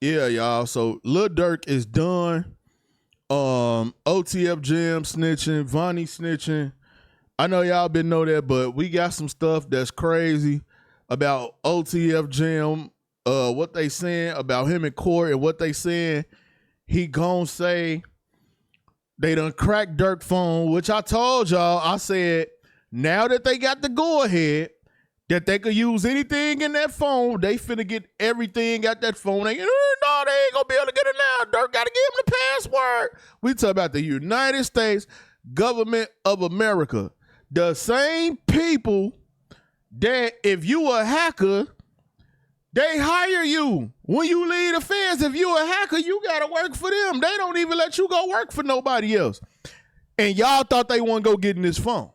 Yeah, y'all. So Lil Durk is done. OTF Jam snitching, Vonnie snitching. I know y'all been know that, but we got some stuff that's crazy about OTF Jam. What they saying about him in court and what they saying he gon' say they done cracked Durk phone, which I told y'all. I said now that they got the go ahead that they could use anything in that phone, they finna get everything out that phone. They ain't gonna be able to get it now. Durk gotta give him the password. We talk about the United States government of America. The same people that if you a hacker, they hire you. When you leave the feds, if you a hacker, you gotta work for them. They don't even let you go work for nobody else. And y'all thought they wouldn't go get in this phone.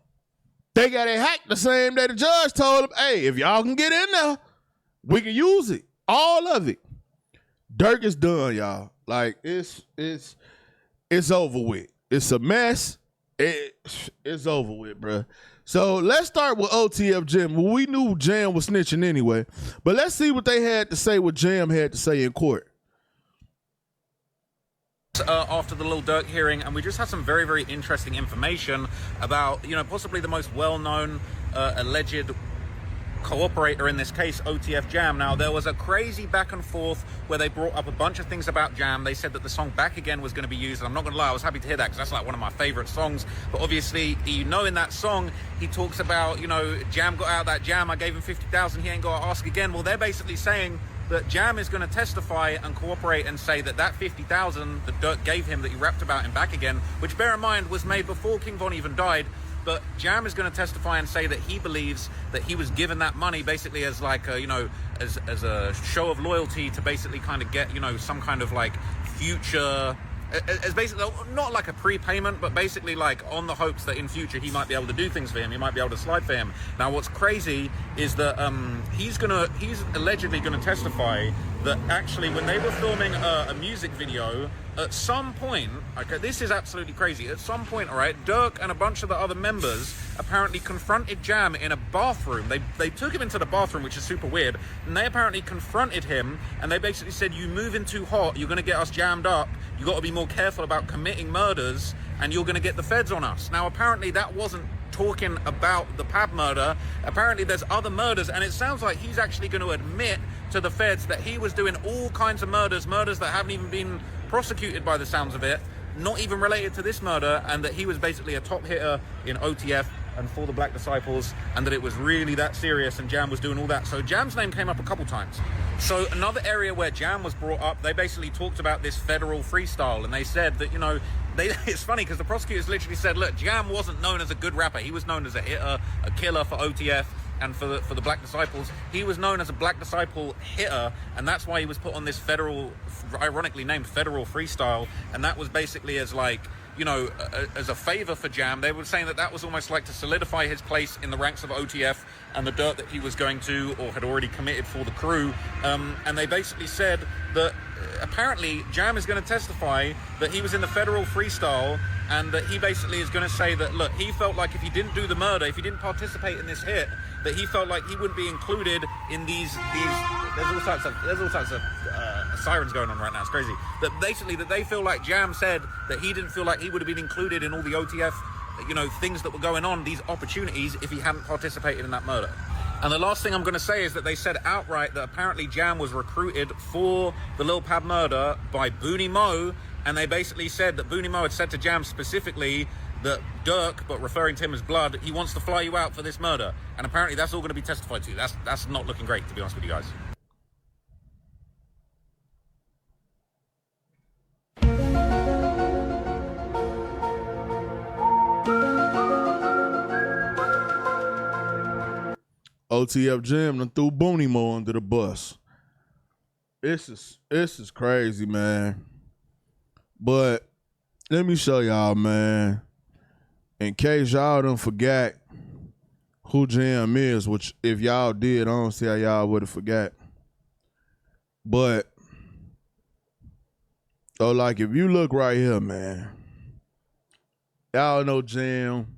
They got it hacked the same day the judge told them, hey, if y'all can get in there, we can use it. All of it. Durk is done, y'all. Like, it's over with. It's a mess. It's over with, bro. So let's start with OTF Jam. Well, we knew Jam was snitching anyway, but let's see what they had to say, what Jam had to say in court. After the Lil Durk hearing, and we just had some very, very interesting information about, possibly the most well-known alleged cooperator in this case, OTF Jam. Now, there was a crazy back and forth where they brought up a bunch of things about Jam. They said that the song Back Again was going to be used, and I'm not going to lie, I was happy to hear that because that's like one of my favorite songs. But obviously, in that song, he talks about, Jam got out of that jam, I gave him 50,000, he ain't got to ask again. Well, they're basically saying that Jam is going to testify and cooperate and say that that 50,000 that Durk gave him that he rapped about in Back Again, which bear in mind was made before King Von even died, but Jam is going to testify and say that he believes that he was given that money basically as like a, as a show of loyalty to basically kind of get, some kind of like future, as basically not like a prepayment, but basically like on the hopes that in future he might be able to do things for him, he might be able to slide for him. Now what's crazy is that he's allegedly gonna testify that actually when they were filming a music video, at some point, okay, this is absolutely crazy, at some point, all right, Durk and a bunch of the other members apparently confronted Jam in a bathroom. They took him into the bathroom, which is super weird, and they apparently confronted him, and they basically said, you moving too hot, you're gonna get us jammed up, you gotta be more careful about committing murders, and you're gonna get the feds on us. Now, apparently that wasn't talking about the Pab murder. Apparently there's other murders, and it sounds like he's actually going to admit to the feds that he was doing all kinds of murders that haven't even been prosecuted by the sounds of it, not even related to this murder, and that he was basically a top hitter in OTF and for the Black Disciples, and that it was really that serious, and Jam was doing all that. So Jam's name came up a couple times. So another area where Jam was brought up, they basically talked about this federal freestyle, and they said that, it's funny because the prosecutors literally said, look, Jam wasn't known as a good rapper. He was known as a hitter, a killer for OTF and for the Black Disciples. He was known as a Black Disciple hitter, and that's why he was put on this federal, ironically named federal freestyle, and that was basically as like, as a favor for Jam. They were saying that was almost like to solidify his place in the ranks of OTF and the dirt that he was going to or had already committed for the crew. And they basically said that apparently Jam is going to testify that he was in the federal freestyle, and that he basically is going to say that, look, he felt like if he didn't do the murder, if he didn't participate in this hit, that he felt like he wouldn't be included in these there's all types of sirens going on right now. It's crazy. That basically that they feel like Jam said that he didn't feel like he would have been included in all the OTF, things that were going on, these opportunities, if he hadn't participated in that murder. And the last thing I'm going to say is that they said outright that apparently Jam was recruited for the Lil Pab murder by Booney Mo, and they basically said that Booney Mo had said to Jam specifically that Durk, but referring to him as Blood, he wants to fly you out for this murder. And apparently that's all going to be testified to. That's not looking great, to be honest with you guys. OTF Jam done threw Booney Mo under the bus. This is crazy, man. But let me show y'all, man. In case y'all don't forget who Jam is, which if y'all did, I don't see how y'all would have forgot. But, so like if you look right here, man, y'all know Jam,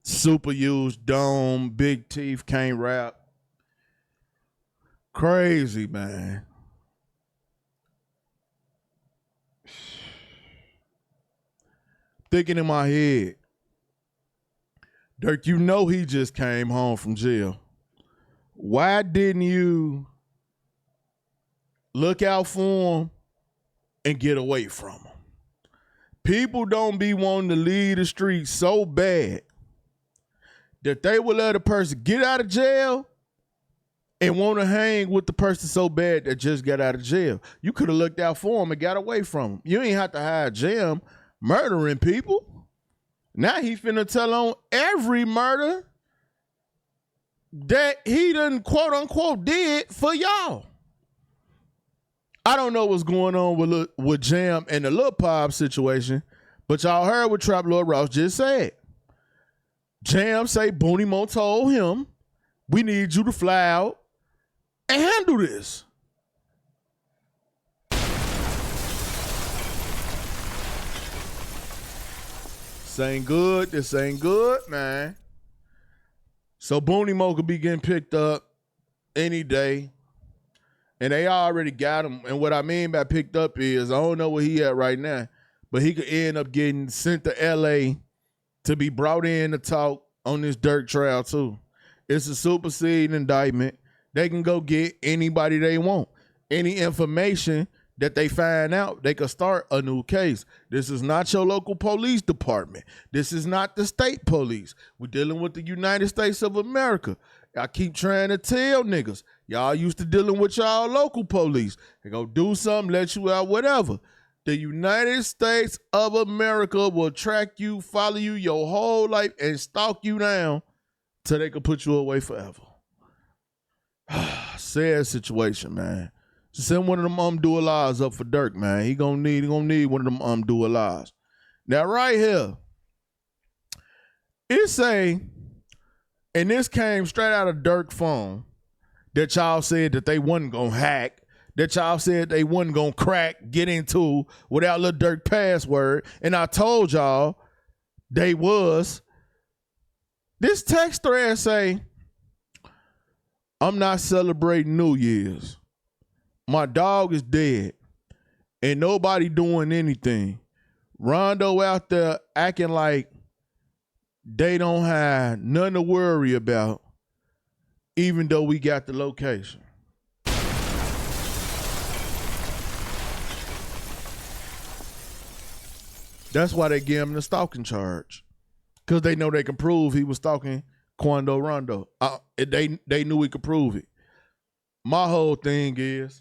super used dome, big teeth, can't rap. Crazy, man. thinking in my head, Durk, you know he just came home from jail. Why didn't you look out for him and get away from him? People don't be wanting to leave the streets so bad that they will let a person get out of jail and want to hang with the person so bad that just got out of jail. You could have looked out for him and got away from him. You ain't have to hire Jam murdering people. Now he finna tell on every murder that he done quote unquote did for y'all. I don't know what's going on with Jam and the Lil Pop situation, but y'all heard what Trap Lord Ross just said. Jam say Booney Mo told him, we need you to fly out and handle this. This ain't good. This ain't good, man. So Booney Mo could be getting picked up any day. And they already got him. And what I mean by picked up is, I don't know where he at right now, but he could end up getting sent to L.A. to be brought in to talk on this Durk trial too. It's a superseding indictment. They can go get anybody they want. Any information that they find out, they could start a new case. This is not your local police department. This is not the state police. We're dealing with the United States of America. I keep trying to tell niggas, y'all used to dealing with y'all local police. They go do something, let you out, whatever. The United States of America will track you, follow you your whole life, and stalk you down till they can put you away forever. Sad situation, man. Send one of them do-a-lives up for Durk, man. He gonna need one of them do-a-lives. Now, right here, it say, and this came straight out of Durk's phone, that y'all said that they wasn't gonna hack, that y'all said they wasn't gonna crack, get into without Lil Durk password, and I told y'all they was. This text thread say, I'm not celebrating New Year's. My dog is dead. And nobody doing anything. Rondo out there acting like they don't have nothing to worry about, even though we got the location. That's why they gave him the stalking charge. Because they know they can prove he was stalking Quando Rondo. They knew he could prove it. My whole thing is,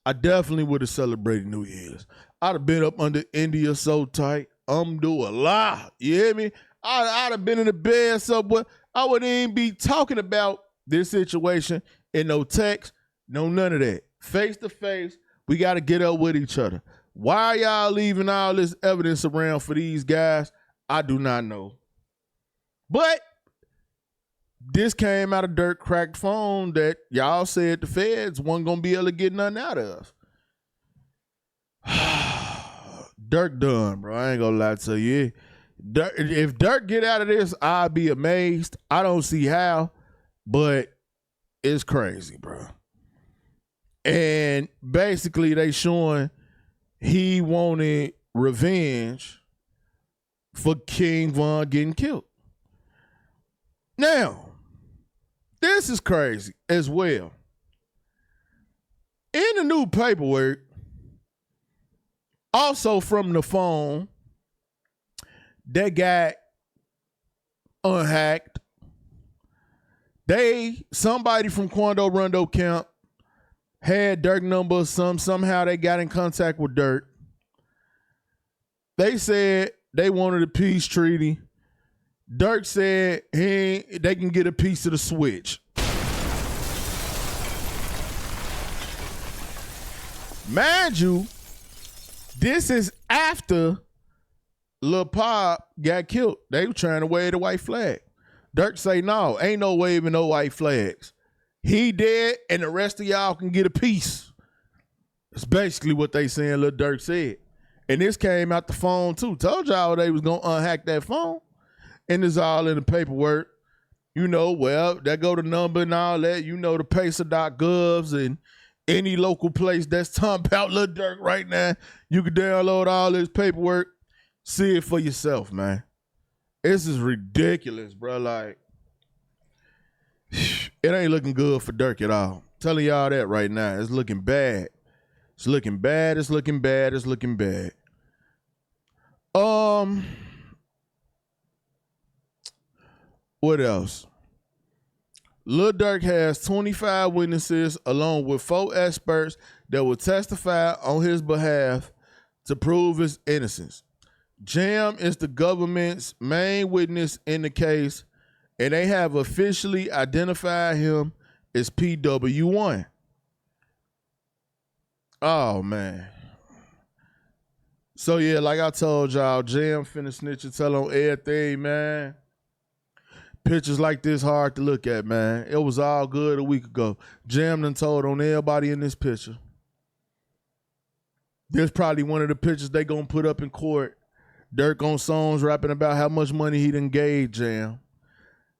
I definitely would have celebrated New Year's. I'd have been up under India so tight. I'm doing a lot. You hear me? I'd have been in the bed somewhere. I wouldn't even be talking about this situation in no text, no none of that. Face to face, we got to get up with each other. Why y'all leaving all this evidence around for these guys? I do not know. But this came out of Durk cracked phone that y'all said the feds wasn't going to be able to get nothing out of. Durk done, bro. I ain't going to lie to you. If Durk get out of this, I'll be amazed. I don't see how, but it's crazy, bro. And basically they showing he wanted revenge for King Von getting killed. Now, this is crazy as well. In the new paperwork, also from the phone that got unhacked, somebody from Quando Rondo camp had Durk number. Somehow they got in contact with Durk. They said they wanted a peace treaty. Durk said they can get a piece of the switch. Mind you, this is after Lil Pop got killed. They were trying to wave the white flag. Durk say, no, ain't no waving no white flags. He dead and the rest of y'all can get a piece. That's basically what they saying Lil Durk said. And this came out the phone too. Told y'all they was going to unhack that phone. And it's all in the paperwork. You know, well, that go the number and all that. You know, the pacer.govs and any local place that's talking about Lil Durk right now. You can download all this paperwork. See it for yourself, man. This is ridiculous, bro. Like, it ain't looking good for Durk at all. I'm telling y'all that right now. It's looking bad. It's looking bad. It's looking bad. It's looking bad. What else? Lil Durk has 25 witnesses along with 4 experts that will testify on his behalf to prove his innocence. Jam is the government's main witness in the case, and they have officially identified him as PW1. Oh, man. So, yeah, like I told y'all, Jam finna snitch and tell on everything, man. Pictures like this hard to look at, man. It was all good a week ago. Jam done told on everybody in this picture. There's probably one of the pictures they gonna put up in court. Durk on songs rapping about how much money he done gave Jam.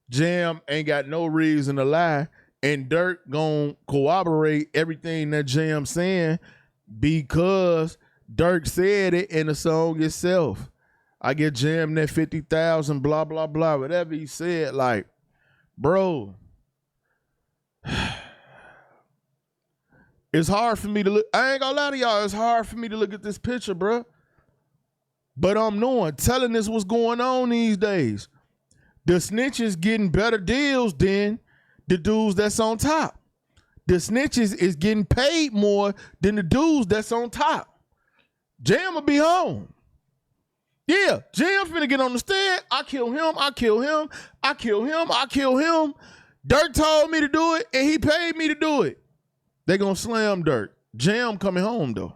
Jam ain't got no reason to lie, and Durk gonna corroborate everything that Jam saying because Durk said it in the song itself. I get Jam that 50,000, blah, blah, blah, whatever he said. Like, bro, it's hard for me to look. I ain't gonna lie to y'all. It's hard for me to look at this picture, bro. But I'm telling us what's going on these days. The snitches getting better deals than the dudes that's on top. The snitches is getting paid more than the dudes that's on top. Jam will be home. Yeah, Jam finna get on the stand. I kill him, I kill him, I kill him, I kill him. Durk told me to do it, and he paid me to do it. They gonna slam Durk. Jam coming home, though.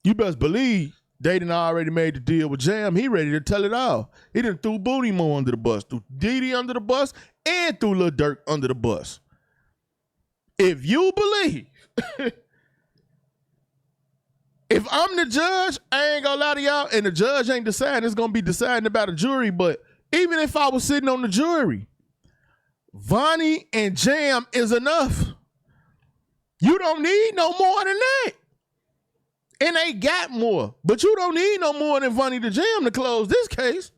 You best believe they done already made the deal with Jam. He ready to tell it all. He done threw Booty Mo under the bus, threw Diddy under the bus, and threw Lil Durk under the bus. If you believe... If I'm the judge, I ain't gonna lie to y'all, and the judge ain't deciding, it's gonna be deciding about a jury, but even if I was sitting on the jury, Vonnie and Jam is enough. You don't need no more than that. And they got more, but you don't need no more than Vonnie to Jam to close this case.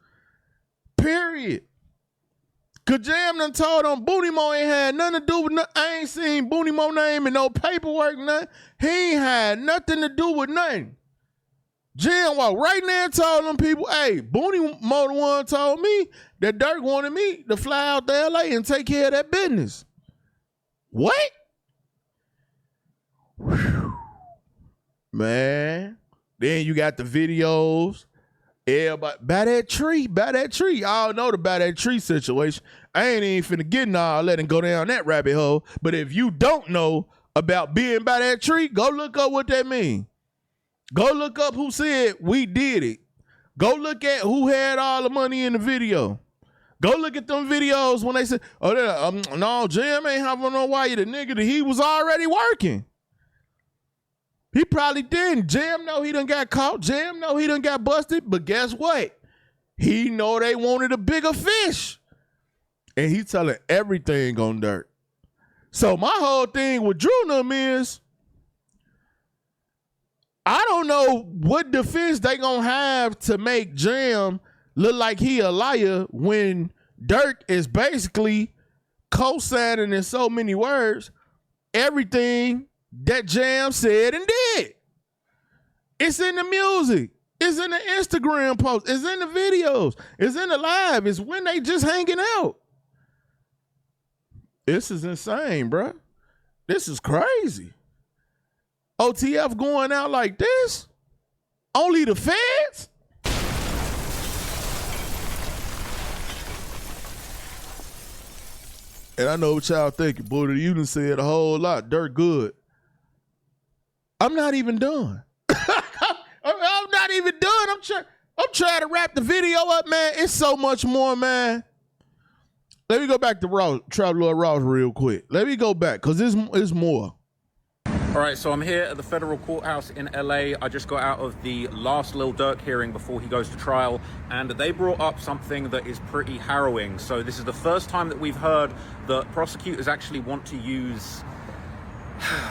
Period. Cause Jam done told on Booty Mo ain't had nothing to do with nothing. I ain't seen Booty Mo name in no paperwork, nothing. He ain't had nothing to do with nothing. Jam walked right there and told them people, hey, Booty Mo the one told me that Durk wanted me to fly out to LA and take care of that business. What? Whew. Man. Then you got the videos. Everybody, by that tree. Y'all know the by that tree situation. I ain't even finna get in all that and go down that rabbit hole. But if you don't know about being by that tree, go look up what that mean. Go look up who said we did it. Go look at who had all the money in the video. Go look at them videos when they said, oh, no, Jam ain't having no wire. The nigga that he was already working. He probably didn't. Jam know he done got caught. Jam know he done got busted. But guess what? He know they wanted a bigger fish. And he telling everything on Durk. So my whole thing with Drew and them is, I don't know what defense they gonna have to make Jam look like he a liar when Durk is basically co-signing in so many words everything that Jam said and did. It's in the music. It's in the Instagram post. It's in the videos. It's in the live. It's when they just hanging out. This is insane, bro. This is crazy. OTF going out like this? Only the feds? And I know what y'all thinking, boy. You done said a whole lot. Durk good. I'm not even done. I'm not even done. I'm trying to wrap the video up, man. It's so much more, man. Let me go back to Traveler Ross real quick. Let me go back, because it's more. All right, so I'm here at the federal courthouse in LA. I just got out of the last Lil Durk hearing before he goes to trial, and they brought up something that is pretty harrowing. So this is the first time that we've heard that prosecutors actually want to use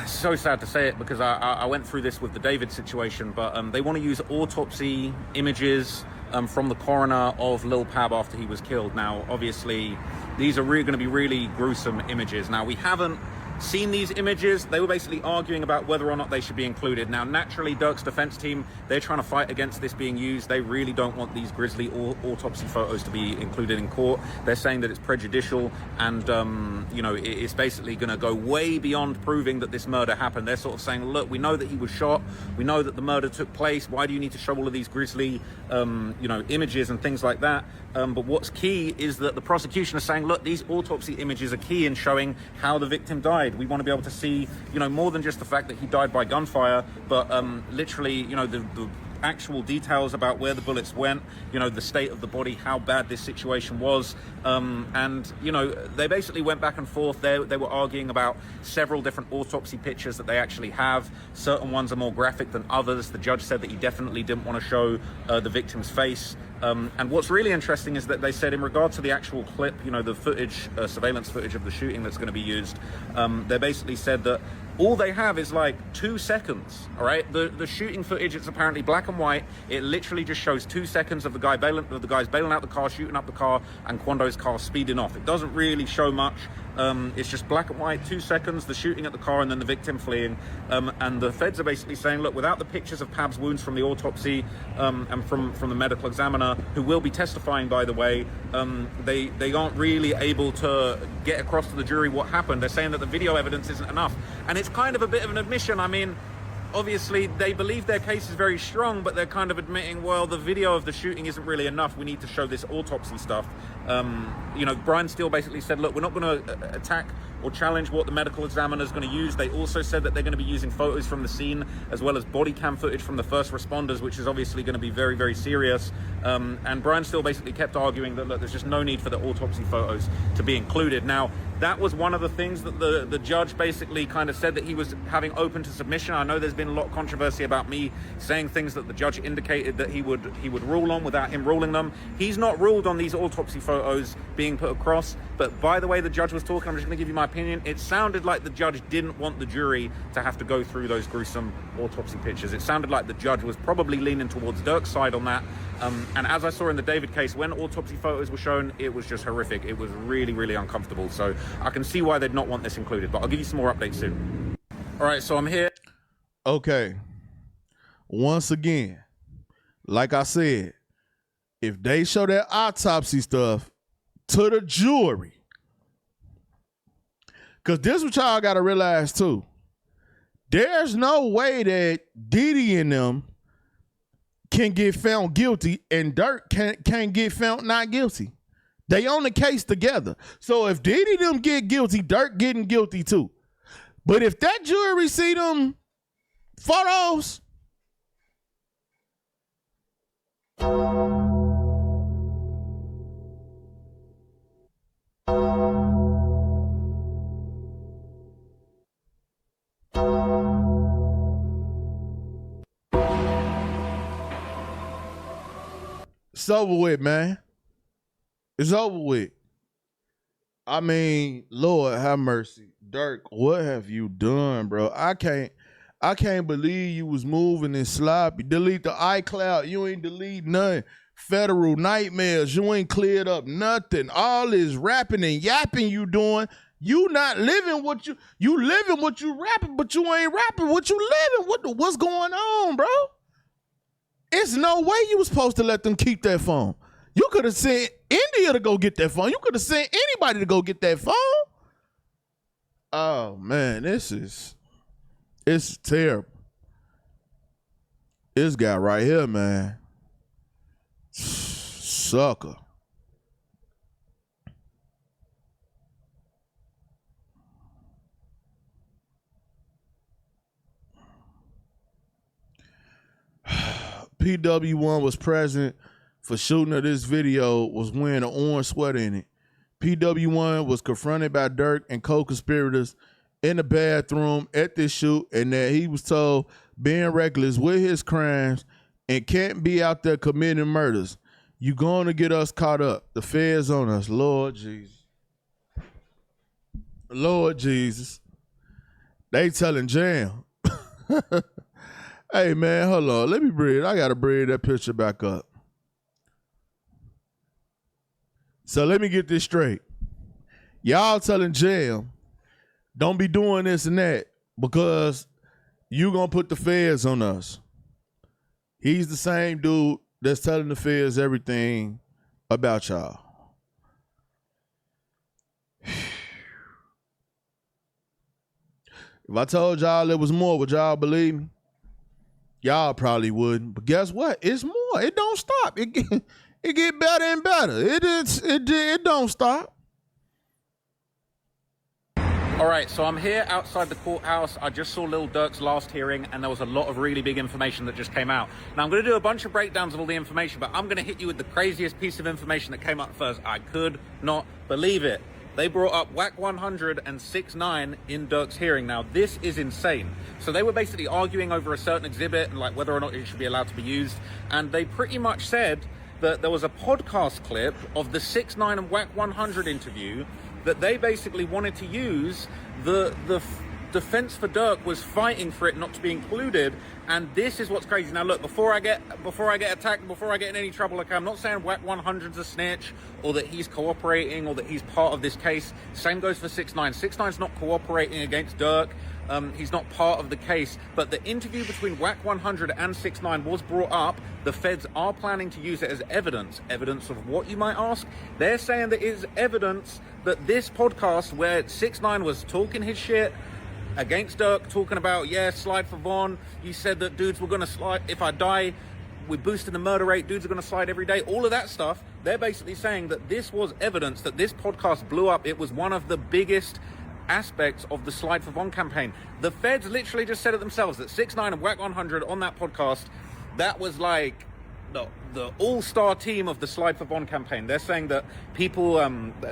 It's so sad to say it because I went through this with the David situation, but they want to use autopsy images from the coroner of Lil Pab after he was killed. Now, obviously, these are really going to be really gruesome images. Now, we haven't seen these images. They were basically arguing about whether or not they should be included. Now, naturally, Durk's defense team, they're trying to fight against this being used. They really don't want these grisly autopsy photos to be included in court. They're saying that it's prejudicial and, you know, it's basically going to go way beyond proving that this murder happened. They're sort of saying, look, we know that he was shot. We know that the murder took place. Why do you need to show all of these grisly, you know, images and things like that? But what's key is that the prosecution is saying, look, these autopsy images are key in showing how the victim died. We want to be able to see, you know, more than just the fact that he died by gunfire, but literally, you know, the actual details about where the bullets went, you know, the state of the body, how bad this situation was. And, you know, they basically went back and forth. They were arguing about several different autopsy pictures that they actually have. Certain ones are more graphic than others. The judge said that he definitely didn't want to show the victim's face. And what's really interesting is that they said in regard to the actual clip, you know, the footage, surveillance footage of the shooting that's going to be used, they basically said that all they have is like 2 seconds, all right? The shooting footage, it's apparently black and white. It literally just shows 2 seconds of the guys bailing out the car, shooting up the car, and Quando's car speeding off. It doesn't really show much. It's just black and white, 2 seconds, the shooting at the car, and then the victim fleeing. And the feds are basically saying, look, without the pictures of Pab's wounds from the autopsy and from the medical examiner, who will be testifying, by the way, they aren't really able to get across to the jury what happened. They're saying that the video evidence isn't enough. And it's kind of a bit of an admission. I mean, obviously, they believe their case is very strong, but they're kind of admitting, well, the video of the shooting isn't really enough. We need to show this autopsy stuff. You know, Brian Steele basically said, look, we're not going to attack or challenge what the medical examiner is going to use. They also said that they're going to be using photos from the scene as well as body cam footage from the first responders, which is obviously going to be very, very serious. And Brian Steele basically kept arguing that, look, there's just no need for the autopsy photos to be included. Now, that was one of the things that the judge basically kind of said that he was having open to submission. I know there's been a lot of controversy about me saying things that the judge indicated that he would rule on without him ruling them. He's not ruled on these autopsy photos being put across, but by the way the judge was talking, I'm just going to give you my opinion. It sounded like the judge didn't want the jury to have to go through those gruesome autopsy pictures. It sounded like the judge was probably leaning towards Durk's side on that. And as I saw in the David case, when autopsy photos were shown, it was just horrific. It was really, really uncomfortable. So I can see why they'd not want this included, but I'll give you some more updates soon. All right, so I'm here. Okay. Once again, like I said, if they show that autopsy stuff to the jury, because this is what y'all got to realize too. There's no way that Diddy and them can get found guilty and Durk can't get found not guilty. They on the case together. So if Diddy them get guilty, Durk getting guilty too. But if that jury see them photos, it's over with, man. It's over with. I mean, Lord have mercy. Durk, what have you done, bro? I can't believe you was moving and sloppy. Delete the iCloud. You ain't delete nothing. Federal nightmares. You ain't cleared up nothing. All this rapping and yapping you doing. You not living what you living what you rapping, but you ain't rapping what you living. What's going on, bro? It's no way you was supposed to let them keep that phone. You could have sent India to go get that phone. You could have sent anybody to go get that phone. Oh man, it's terrible. This guy right here, man. Sucker. PW1 was present for shooting of this video, was wearing an orange sweater in it. PW1 was confronted by Durk and co-conspirators in the bathroom at this shoot, and that he was told being reckless with his crimes and can't be out there committing murders. You going to get us caught up. The feds on us. Lord Jesus. Lord Jesus. They telling Jam. Hey, man, hold on. Let me bring, I got to bring that picture back up. So let me get this straight. Y'all telling Jam, don't be doing this and that because you going to put the feds on us. He's the same dude that's telling the feds everything about y'all. If I told y'all there was more, would y'all believe me? Y'all probably wouldn't. But guess what? It's more. It don't stop. It get better and better. It don't stop. All right, so I'm here outside the courthouse. I just saw Lil Durk's last hearing, and there was a lot of really big information that just came out. Now, I'm going to do a bunch of breakdowns of all the information, but I'm going to hit you with the craziest piece of information that came up first. I could not believe it. They brought up WAC 100 and 6ix9ine in Durk's hearing. Now, this is insane. So they were basically arguing over a certain exhibit and like whether or not it should be allowed to be used. And they pretty much said that there was a podcast clip of the 6ix9ine and WAC 100 interview that they basically wanted to use. The defense for Durk was fighting for it not to be included, and this is what's crazy. Now look, before I get attacked, before I get in any trouble, okay, I'm not saying WAC 100's a snitch or that he's cooperating or that he's part of this case. Same goes for 6ix9ine. 6ix9ine's not cooperating against Durk. He's not part of the case, but the interview between WAC 100 and 6ix9ine was brought up. The feds are planning to use it as evidence. Evidence of what, you might ask? They're saying that it is evidence that this podcast where 6ix9ine was talking his shit against Durk, talking about, yeah, slide for Von. You said that dudes were going to slide. If I die, we're boosting the murder rate. Dudes are going to slide every day. All of that stuff. They're basically saying that this was evidence that this podcast blew up. It was one of the biggest aspects of the Slide for Von campaign. The feds literally just said it themselves that 6ix9ine and WAC 100 on that podcast, that was like the all-star team of the Slide for Von campaign. They're saying that people,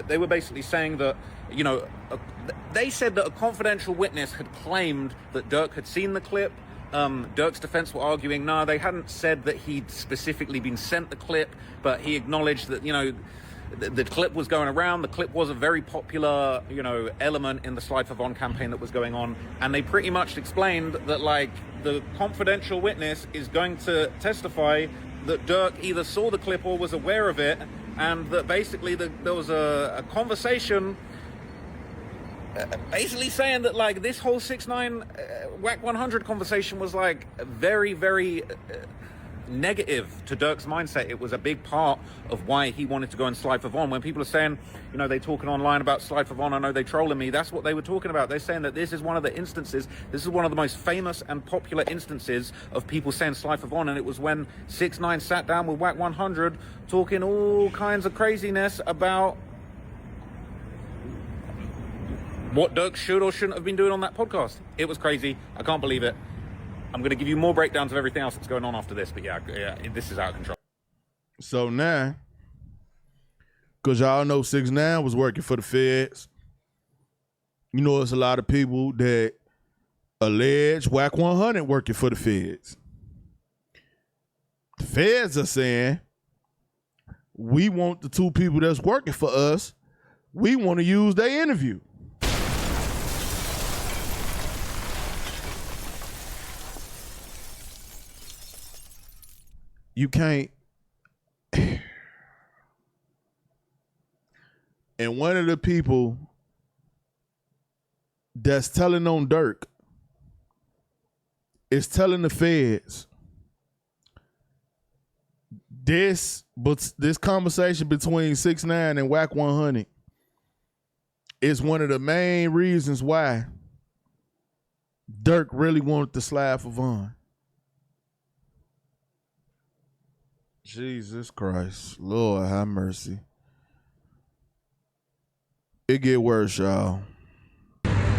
they were basically saying that, you know, they said that a confidential witness had claimed that Durk had seen the clip. Durk's defense were arguing, no, they hadn't said that he'd specifically been sent the clip, but he acknowledged that, you know, the clip was going around. The clip was a very popular, you know, element in the Slide for Von campaign that was going on. And they pretty much explained that, like, the confidential witness is going to testify that Durk either saw the clip or was aware of it, and that basically there was a conversation basically saying that, like, this whole 6ix9ine WAC 100 conversation was, like, very, very negative to Durk's mindset. It was a big part of why he wanted to go and Slide for Von. When people are saying, you know, they talking online about Slide for Von, I know they trolling me, that's what they were talking about. They're saying that this is one of the instances, this is one of the most famous and popular instances of people saying Slide for Von, and it was when 6ix9ine sat down with WAC 100 talking all kinds of craziness about what Durk should or shouldn't have been doing on that podcast. It was crazy. I can't believe it. I'm going to give you more breakdowns of everything else that's going on after this, but yeah, this is out of control. So now, because y'all know 6ix9ine was working for the feds, you know, there's a lot of people that allege WAC 100 working for the feds. The feds are saying, we want the two people that's working for us, we want to use their interview. You can't. And one of the people that's telling on Durk is telling the feds this conversation between 6ix9ine and WAC 100 is one of the main reasons why Durk really wanted to slide for Von. Jesus Christ. Lord have mercy. It get worse, y'all.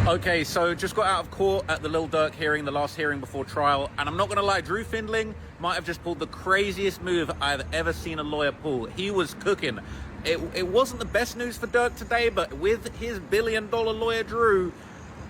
Okay, so just got out of court at the Lil Durk hearing, the last hearing before trial, and I'm not going to lie, Drew Findling might have just pulled the craziest move I've ever seen a lawyer pull. He was cooking. It wasn't the best news for Durk today, but with his $1 billion lawyer Drew,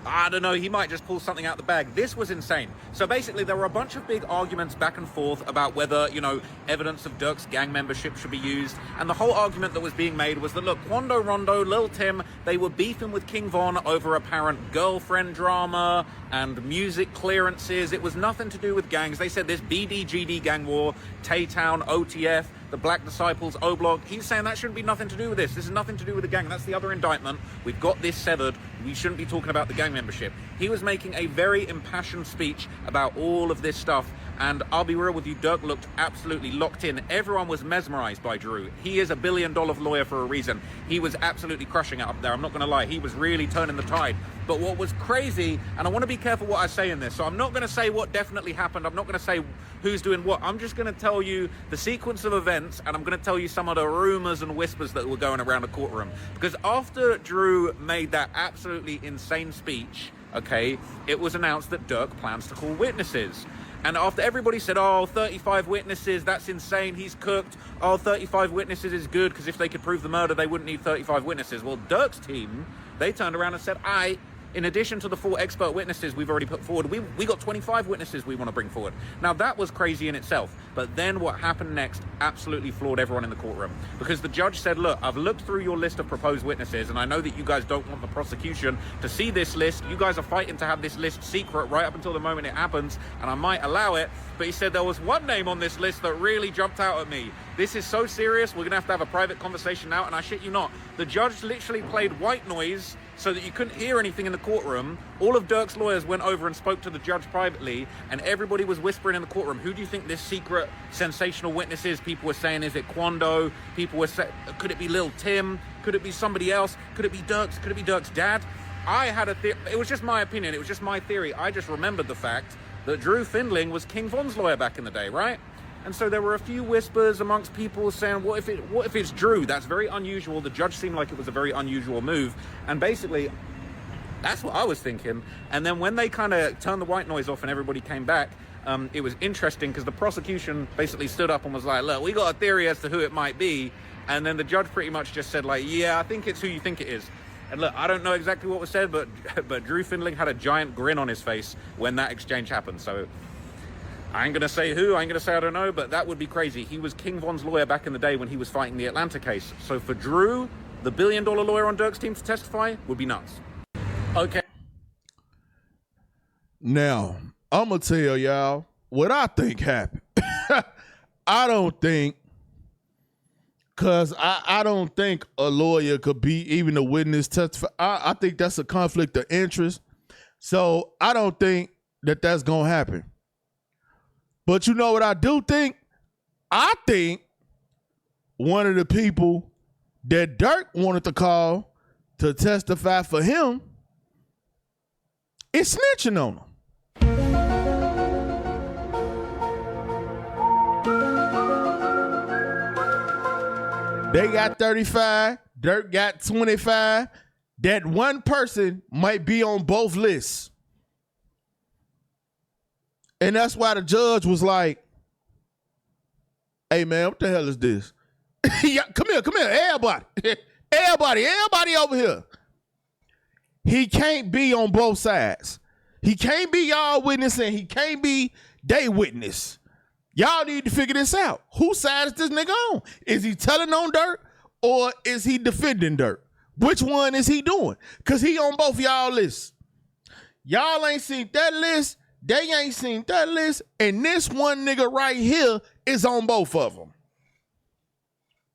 I don't know, he might just pull something out the bag. This was insane. So basically, there were a bunch of big arguments back and forth about whether, you know, evidence of Durk's gang membership should be used. And the whole argument that was being made was that, look, Quando Rondo, Lil Tim, they were beefing with King Von over apparent girlfriend drama and music clearances. It was nothing to do with gangs. They said this BDGD gang war, Tay-Town, OTF, the Black Disciples, O-Block. He's saying that shouldn't be nothing to do with this. This is nothing to do with the gang. That's the other indictment. We've got this severed. We shouldn't be talking about the gang membership. He was making a very impassioned speech about all of this stuff. And I'll be real with you, Durk looked absolutely locked in. Everyone was mesmerized by Drew. He is $1 billion lawyer for a reason. He was absolutely crushing it up there. I'm not going to lie. He was really turning the tide. But what was crazy, and I want to be careful what I say in this, so I'm not going to say what definitely happened. I'm not going to say who's doing what. I'm just going to tell you the sequence of events, and I'm going to tell you some of the rumors and whispers that were going around the courtroom. Because after Drew made that absolutely insane speech, okay, it was announced that Durk plans to call witnesses. And after everybody said, oh, 35 witnesses, that's insane, he's cooked. Oh, 35 witnesses is good, because if they could prove the murder, they wouldn't need 35 witnesses. Well, Durk's team, they turned around and said, in addition to the 4 expert witnesses we've already put forward, we got 25 witnesses we want to bring forward. Now, that was crazy in itself. But then what happened next absolutely floored everyone in the courtroom. Because the judge said, look, I've looked through your list of proposed witnesses, and I know that you guys don't want the prosecution to see this list. You guys are fighting to have this list secret right up until the moment it happens, and I might allow it. But he said there was one name on this list that really jumped out at me. This is so serious, we're going to have a private conversation now, and I shit you not. The judge literally played white noise so that you couldn't hear anything in the courtroom. All of Durk's lawyers went over and spoke to the judge privately, and everybody was whispering in the courtroom, who do you think this secret sensational witness is? People were saying, is it Quando? People were saying, could it be Lil Tim? Could it be somebody else? Could it be Durk's? Could it be Durk's dad? I had a theory. It was just my opinion. It was just my theory. I just remembered the fact that Drew Findling was King Von's lawyer back in the day, right? And so there were a few whispers amongst people saying, what if it's Drew? That's very unusual. The judge seemed like it was a very unusual move. And basically, that's what I was thinking. And then when they kind of turned the white noise off and everybody came back, it was interesting because the prosecution basically stood up and was like, look, we got a theory as to who it might be. And then the judge pretty much just said, like, yeah, I think it's who you think it is. And look, I don't know exactly what was said, but Drew Findling had a giant grin on his face when that exchange happened. So I ain't going to say who, I ain't going to say I don't know, but that would be crazy. He was King Von's lawyer back in the day when he was fighting the Atlanta case. So for Drew, the $1 billion lawyer on Durk's team to testify would be nuts. Okay. Now, I'm going to tell y'all what I think happened. I don't think, because I don't think a lawyer could be even a witness testify. I think that's a conflict of interest. So I don't think that that's going to happen. But you know what I do think? I think one of the people that Durk wanted to call to testify for him is snitching on him. They got 35, Durk got 25. That one person might be on both lists. And that's why the judge was like, hey, man, what the hell is this? Yeah, come here, everybody. everybody over here. He can't be on both sides. He can't be y'all witness and he can't be they witness. Y'all need to figure this out. Whose side is this nigga on? Is he telling on Durk or is he defending Durk? Which one is he doing? Because he on both y'all lists. Y'all ain't seen that list. They ain't seen that list. And this one nigga right here is on both of them.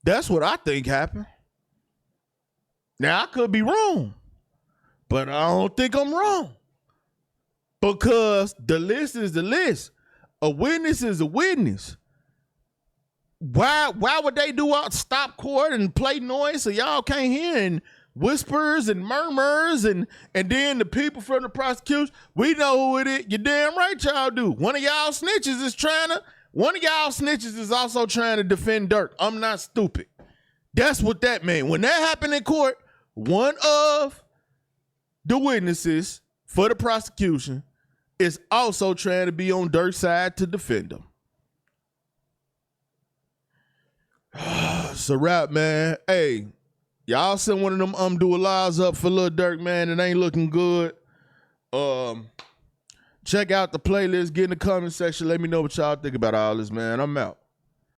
That's what I think happened. Now, I could be wrong, but I don't think I'm wrong. Because the list is the list. A witness is a witness. Why would they do all stop court and play noise so y'all can't hear and whispers and murmurs and then the people from the prosecution, we know who it is. You're damn right y'all do. One of y'all snitches is also trying to defend Durk. I'm not stupid. That's what that meant. When that happened in court, one of the witnesses for the prosecution is also trying to be on Durk's side to defend him. It's a wrap, man. Hey, y'all send one of them do-a-lives up for Lil Durk, man. It ain't looking good. Check out the playlist. Get in the comment section. Let me know what y'all think about all this, man. I'm out.